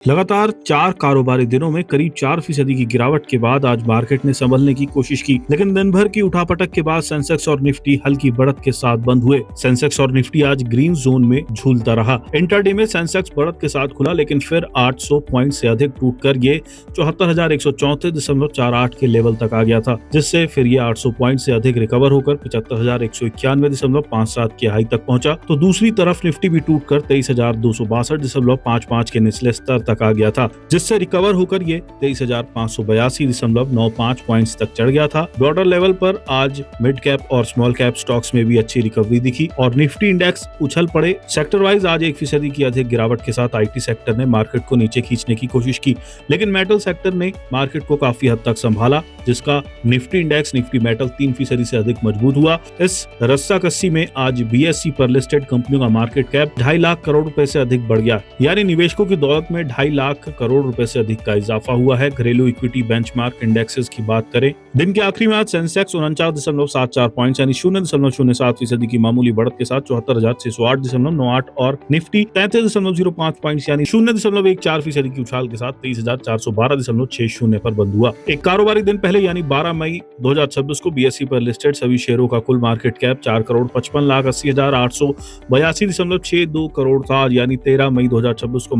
लगातार 4 कारोबारी दिनों में करीब 4% की गिरावट के बाद आज मार्केट ने संभलने की कोशिश की, लेकिन दिन भर की उठापटक के बाद सेंसेक्स और निफ्टी हल्की बढ़त के साथ बंद हुए। सेंसेक्स और निफ्टी आज ग्रीन जोन में झूलता रहा। इंट्राडे में सेंसेक्स बढ़त के साथ खुला, लेकिन फिर 800 पॉइंट से अधिक टूटकर ये 74,134.48 के लेवल तक आ गया था, जिससे फिर ये 800 पॉइंट से अधिक रिकवर होकर 75,191.57 के हाई तक पहुंचा। तो दूसरी तरफ निफ्टी भी टूटकर 23,262.55 के निचले स्तर तक आ गया था, जिससे रिकवर होकर ये 23,582.95 पॉइंट्स तक चढ़ गया था। ब्रॉडर लेवल पर आज मिड कैप और स्मॉल कैप स्टॉक्स में भी अच्छी रिकवरी दिखी और निफ्टी इंडेक्स उछल पड़े। सेक्टर वाइज आज 1% की अधिक गिरावट के साथ आईटी सेक्टर ने मार्केट को नीचे खींचने की कोशिश की, लेकिन मेटल सेक्टर ने मार्केट को काफी हद तक संभाला, जिसका निफ्टी इंडेक्स निफ्टी मेटल 3% से अधिक मजबूत हुआ। इस रस्साकस्सी में आज बीएसई पर लिस्टेड कंपनियों का मार्केट कैप 2.5 लाख करोड़ रुपए से अधिक बढ़ गया, यानी निवेशकों की दौलत में 2.5 लाख करोड़ रुपए से अधिक का इजाफा हुआ है। घरेलू इक्विटी बेंचमार्क इंडेक्सेस की बात करें, दिन के आखिरी में आज सेंसेक्स 49.74 पॉइंट यानी 0.07% की मामूली बढ़त के साथ 74,608.98 और निफ्टी 33.05 पॉइंट यानी 0.14% की उछाल के साथ 23,412.60 पर बंद हुआ। एक कारोबारी दिन पहले यानी 12 मई 2026 को बीएसई पर लिस्टेड सभी शेयरों का कुल मार्केट कैप 4,55,80,882.62 करोड़ था, यानी 13 मई 2026 को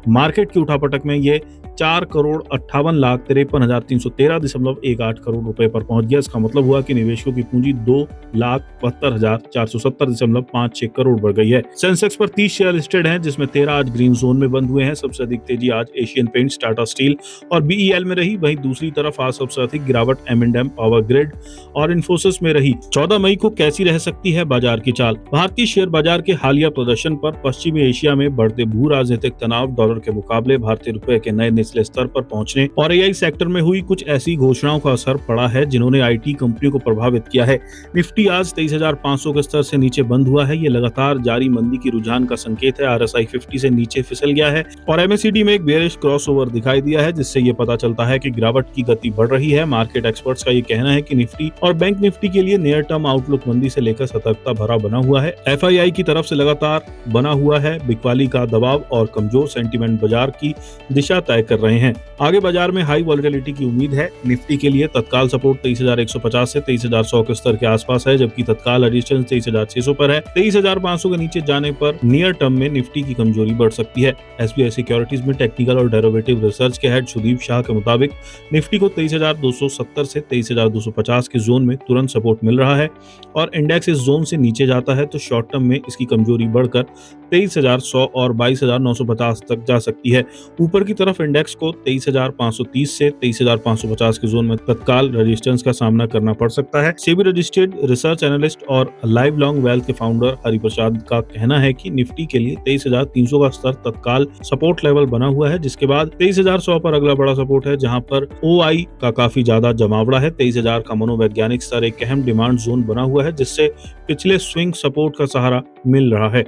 मार्केट की उठापटक में ये 4,58,53,313.18 करोड़ रुपए पर पहुंच गया। इसका मतलब हुआ कि निवेशकों की पूंजी 2,72,470.56 करोड़ बढ़ गई है। सेंसेक्स पर 30 शेयर लिस्टेड हैं, जिसमें 13 आज ग्रीन जोन में बंद हुए हैं। सबसे अधिक तेजी आज एशियन पेंट्स, टाटा स्टील और बीईएल में रही। वहीं दूसरी तरफ आज सबसे अधिक गिरावट M&M, पावर ग्रिड और इन्फोसिस में रही। 14 मई को कैसी रह सकती है बाजार की चाल? भारतीय शेयर बाजार के हालिया प्रदर्शन पर पश्चिमी एशिया में बढ़ते भू राजनीतिक तनाव, डॉलर के मुकाबले भारतीय रुपए के नए निचले स्तर पर पहुंचने और एआई सेक्टर में हुई कुछ ऐसी घोषणाओं का असर पड़ा है जिन्होंने आईटी कंपनियों को प्रभावित किया है। निफ्टी आज 23,500 के स्तर से नीचे बंद हुआ है। ये लगातार जारी मंदी की रुझान का संकेत है। RSI 50 से नीचे फिसल गया है और MACD में एक बेयरिश क्रॉसओवर दिखाई दिया है, जिससे ये पता चलता है कि गिरावट की गति बढ़ रही है। मार्केट एक्सपर्ट्स का ये कहना है कि निफ्टी और बैंक निफ्टी के लिए नियर टर्म आउटलुक मंदी से लेकर सतर्कता भरा बना हुआ है। FII की तरफ से लगातार बना हुआ है बिकवाली का दबाव और कमजोर सेंटीमेंट बाजार की दिशा तय कर रहे हैं। आगे बाजार में हाई वॉलेटिलिटी की उम्मीद है। निफ्टी के लिए तत्काल सपोर्ट 23,150 से 23,100 के स्तर के आसपास है, जबकि तत्काल रेजिस्टेंस 23,600 पर है। 23,500 के नीचे जाने पर नियर टर्म में निफ्टी की कमजोरी बढ़ सकती है। SBI सिक्योरिटीज में टेक्निकल और डेरिवेटिव रिसर्च के हेड सुदीप शाह के मुताबिक निफ्टी को 23,270 से 23,250 के जोन में तुरंत सपोर्ट मिल रहा है और इंडेक्स इस जोन से नीचे जाता है तो शॉर्ट टर्म में इसकी कमजोरी बढ़कर 23,100 और 22,950 तक जा सकती है। ऊपर की तरफ इंडेक्स को 23,530 से 23,550 के जोन में तत्काल रेजिस्टेंस का सामना करना पड़ सकता है। सेबी रजिस्टर्ड रिसर्च एनालिस्ट और लाइव लॉन्ग वेल्थ के फाउंडर हरिप्रसाद का कहना है कि निफ्टी के लिए 23,300 का स्तर तत्काल सपोर्ट लेवल बना हुआ है, जिसके बाद 23,100 पर अगला बड़ा सपोर्ट है, जहां पर OI का काफी ज्यादा जमावड़ा है। 23,000 का मनोवैज्ञानिक स्तर एक अहम डिमांड जोन बना हुआ है, जिससे पिछले स्विंग सपोर्ट का सहारा मिल रहा है।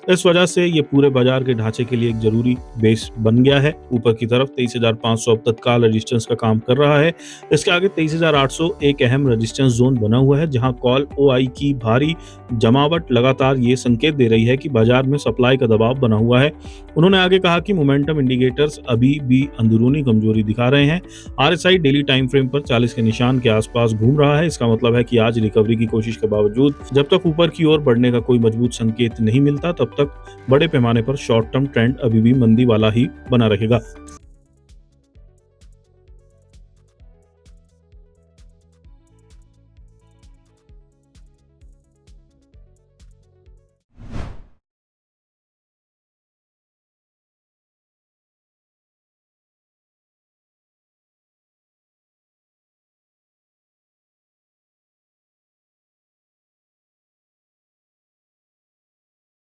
इस वजह से ये पूरे बाजार के ढांचे के लिए एक जरूरी बेस बन गया है। ऊपर की तरफ 23,500 अब तत्काल रेजिस्टेंस का काम कर रहा है। इसके आगे 23,800 एक अहम रेजिस्टेंस जोन बना हुआ है, जहां कॉल OI की भारी जमावट लगातार ये संकेत दे रही है कि बाजार में सप्लाई का दबाव बना हुआ है। उन्होंने आगे कहा कि मोमेंटम इंडिकेटर्स अभी भी अंदरूनी कमजोरी दिखा रहे हैं। RSI डेली टाइम फ्रेम पर 40 के निशान के आसपास घूम रहा है। इसका मतलब है कि आज रिकवरी की कोशिश के बावजूद जब तक ऊपर की ओर बढ़ने का कोई मजबूत संकेत नहीं मिलता, तब तक बड़े पैमाने पर शॉर्ट टर्म ट्रेंड अभी भी मंदी वाला ही बना रहेगा।